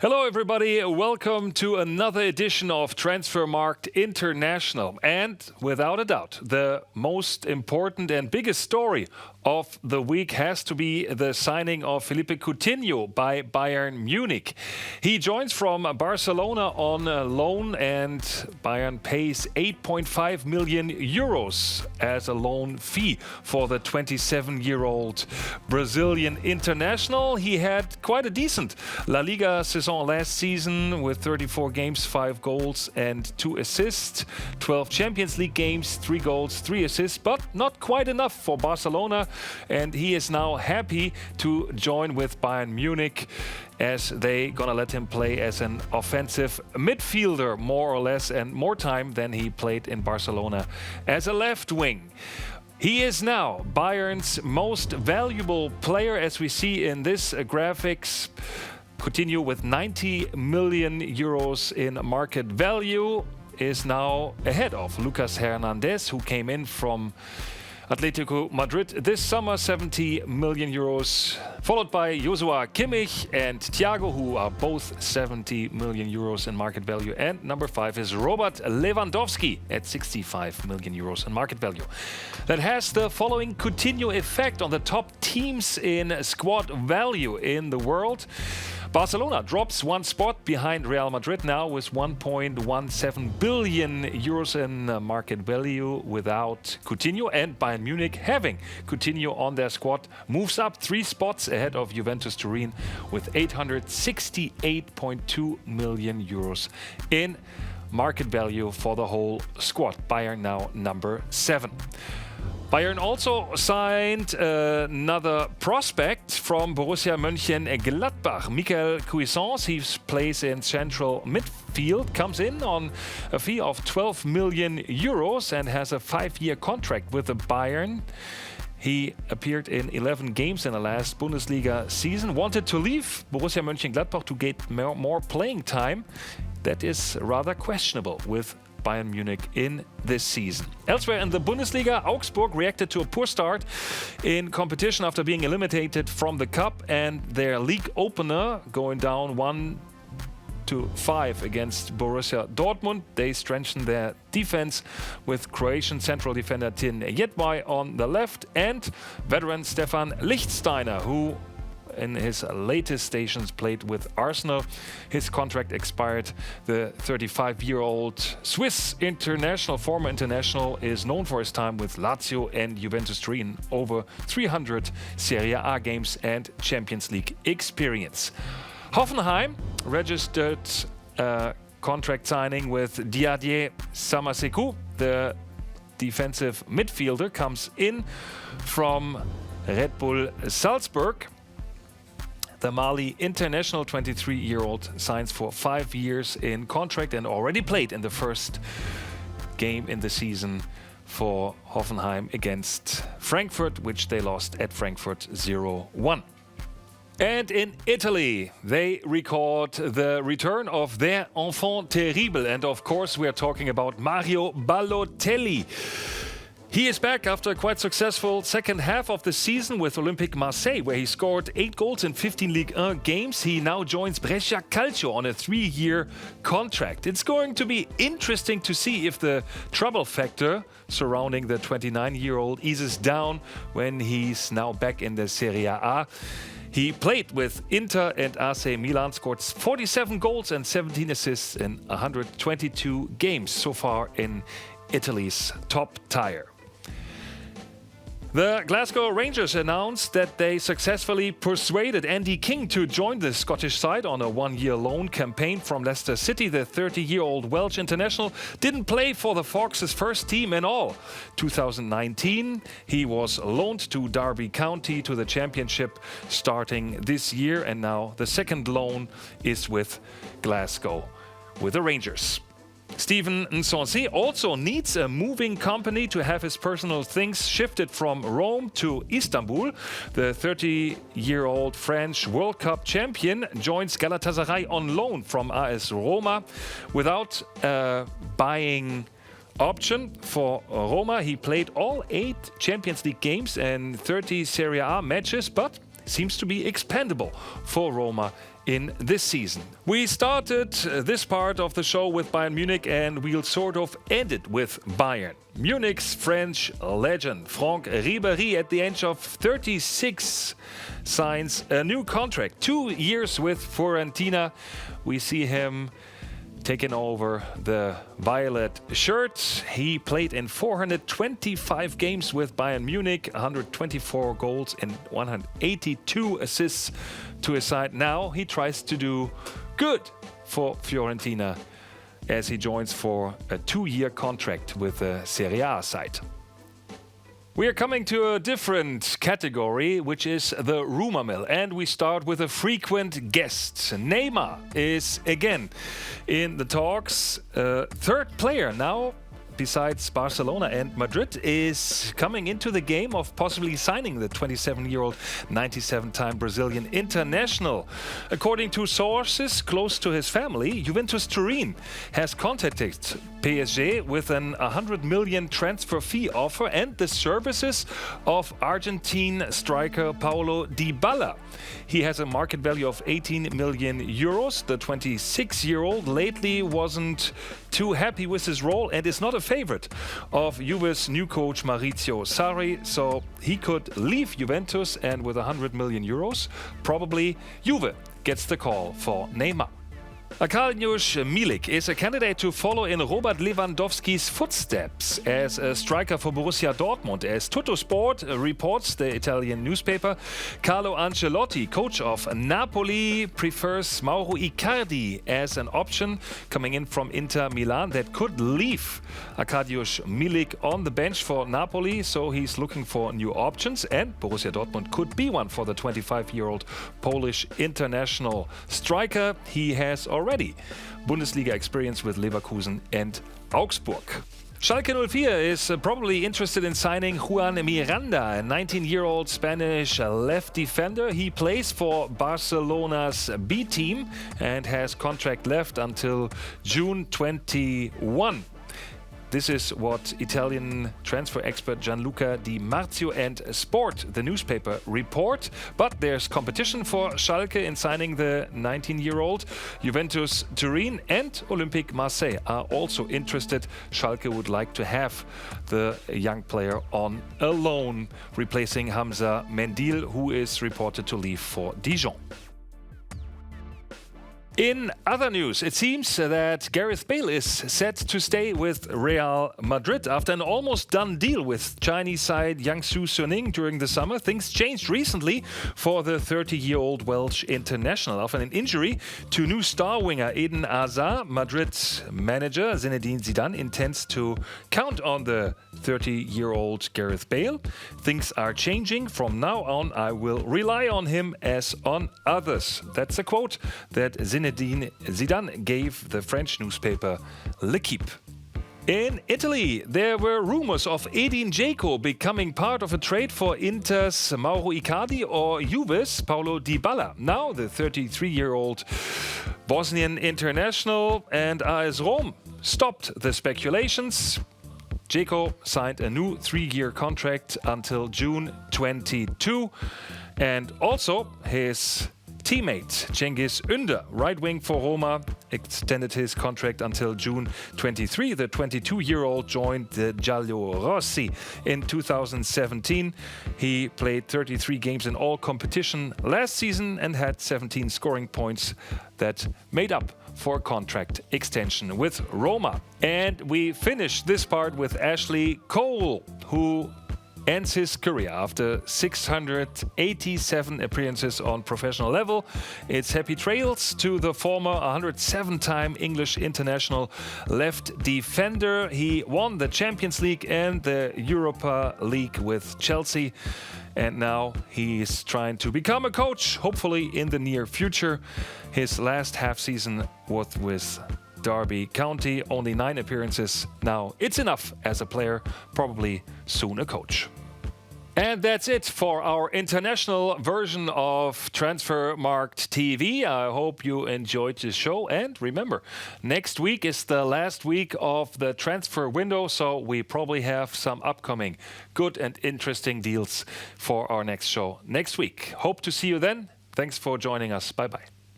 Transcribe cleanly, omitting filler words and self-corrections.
Hello everybody, welcome to another edition of Transfermarkt International. And without a doubt, the most important and biggest story of the week has to be the signing of Philippe Coutinho by Bayern Munich. He joins from Barcelona on loan and Bayern pays 8.5 million euros as a loan fee for the 27-year-old Brazilian international. He had quite a decent La Liga season last season with 34 games, 5 goals and 2 assists, 12 Champions League games, 3 goals, 3 assists, but not quite enough for Barcelona, and he is now happy to join with Bayern Munich as they gonna let him play as an offensive midfielder more or less, and more time than he played in Barcelona as a left wing. He is now Bayern's most valuable player, as we see in this graphics. Coutinho, with 90 million euros in market value, is now ahead of Lucas Hernandez, who came in from Atletico Madrid this summer, 70 million euros, followed by Joshua Kimmich and Thiago, who are both 70 million euros in market value. And number 5 is Robert Lewandowski at 65 million euros in market value. That has the following Coutinho effect on the top teams in squad value in the world. Barcelona drops 1 spot behind Real Madrid now with 1.17 billion euros in market value without Coutinho, and Bayern Munich, having Coutinho on their squad, moves up 3 spots ahead of Juventus Turin with 868.2 million euros in market value for the whole squad. Bayern now number 7. Bayern also signed another prospect from Borussia Mönchengladbach. Michael Cuisance, he plays in central midfield, comes in on a fee of 12 million euros and has a 5-year contract with the Bayern. He appeared in 11 games in the last Bundesliga season, wanted to leave Borussia Mönchengladbach to get more playing time. That is rather questionable with Bayern Munich in this season. Elsewhere in the Bundesliga, Augsburg reacted to a poor start in competition after being eliminated from the Cup, and their league opener going down 1-5 against Borussia Dortmund. They strengthened their defense with Croatian central defender Tin Jedwai on the left and veteran Stefan Lichtsteiner, who in his latest stations played with Arsenal. His contract expired. The 35-year-old Swiss international, former international, is known for his time with Lazio and Juventus Turin, over 300 Serie A games and Champions League experience. Hoffenheim registered a contract signing with Diadier Samasekou. The defensive midfielder comes in from Red Bull Salzburg. The Mali international 23-year-old signs for 5 years in contract and already played in the first game in the season for Hoffenheim against Frankfurt, which they lost at Frankfurt 0-1. And in Italy, they record the return of their enfant terrible. And of course, we are talking about Mario Balotelli. He is back after a quite successful second half of the season with Olympique Marseille, where he scored 8 goals in 15 Ligue 1 games. He now joins Brescia Calcio on a 3-year contract. It's going to be interesting to see if the trouble factor surrounding the 29-year-old eases down when he's now back in the Serie A. He played with Inter and AC Milan, scored 47 goals and 17 assists in 122 games so far in Italy's top tier. The Glasgow Rangers announced that they successfully persuaded Andy King to join the Scottish side on a 1-year loan campaign from Leicester City. The 30-year-old Welsh international didn't play for the Foxes' first team in all 2019. He was loaned to Derby County to the Championship starting this year, and now the second loan is with Glasgow with the Rangers. Steven Nsonsi also needs a moving company to have his personal things shifted from Rome to Istanbul. The 30-year-old French World Cup champion joins Galatasaray on loan from AS Roma without a buying option for Roma. He played all 8 Champions League games and 30 Serie A matches, but seems to be expendable for Roma in this season. We started this part of the show with Bayern Munich and we'll sort of end it with Bayern. Munich's French legend Franck Ribery, at the age of 36, signs a new contract. 2 years with Fiorentina. We see him taking over the violet shirt. He played in 425 games with Bayern Munich, 124 goals and 182 assists to his side. Now he tries to do good for Fiorentina as he joins for a 2-year contract with the Serie A side. We are coming to a different category, which is the rumor mill. And we start with a frequent guest. Neymar is again in the talks. Third player now, besides Barcelona and Madrid, is coming into the game of possibly signing the 27-year-old 97-time Brazilian international. According to sources close to his family, Juventus Turin has contacted PSG with an 100 million transfer fee offer and the services of Argentine striker Paulo Dybala. He has a market value of 18 million euros. The 26-year-old lately wasn't too happy with his role and is not a favorite of Juve's new coach Maurizio Sarri, so he could leave Juventus, and with 100 million euros, probably Juve gets the call for Neymar. Arkadiusz Milik is a candidate to follow in Robert Lewandowski's footsteps as a striker for Borussia Dortmund. As Tuttosport reports, the Italian newspaper, Carlo Ancelotti, coach of Napoli, prefers Mauro Icardi as an option coming in from Inter Milan that could leave Arkadiusz Milik on the bench for Napoli, so he's looking for new options, and Borussia Dortmund could be one for the 25-year-old Polish international striker. He has already Bundesliga experience with Leverkusen and Augsburg. Schalke 04 is probably interested in signing Juan Miranda, a 19-year-old Spanish left defender. He plays for Barcelona's B team and has contract left until June 21. This is what Italian transfer expert Gianluca Di Marzio and Sport, the newspaper, report. But there's competition for Schalke in signing the 19-year-old. Juventus Turin and Olympique Marseille are also interested. Schalke would like to have the young player on a loan, replacing Hamza Mendil, who is reported to leave for Dijon. In other news, it seems that Gareth Bale is set to stay with Real Madrid. After an almost done deal with Chinese side Jiangsu Suning during the summer, things changed recently for the 30-year-old Welsh international. After an injury to new star winger Eden Hazard, Madrid's manager Zinedine Zidane intends to count on the 30-year-old Gareth Bale. Things are changing. From now on, I will rely on him as on others. That's a quote that Zinedine Zidane gave the French newspaper L'Équipe. In Italy, there were rumors of Edin Dzeko becoming part of a trade for Inter's Mauro Icardi or Juve's Paulo Dybala. Now the 33-year-old Bosnian international and AS Rome stopped the speculations. Dzeko signed a new 3-year contract until June 22, and also his teammate Cengiz Ünder, right wing for Roma, extended his contract until June 23. The 22-year-old joined the Giallorossi in 2017. He played 33 games in all competition last season and had 17 scoring points that made up for a contract extension with Roma. And we finish this part with Ashley Cole, who ends his career after 687 appearances on professional level. It's happy trails to the former 107-time English international left defender. He won the Champions League and the Europa League with Chelsea, and now he's trying to become a coach, hopefully in the near future. His last half season was with Derby County, only 9 appearances. Now it's enough as a player, probably soon a coach. And that's it for our international version of Transfermarkt TV. I hope you enjoyed this show. And remember, next week is the last week of the transfer window, so we probably have some upcoming good and interesting deals for our next show next week. Hope to see you then. Thanks for joining us. Bye-bye.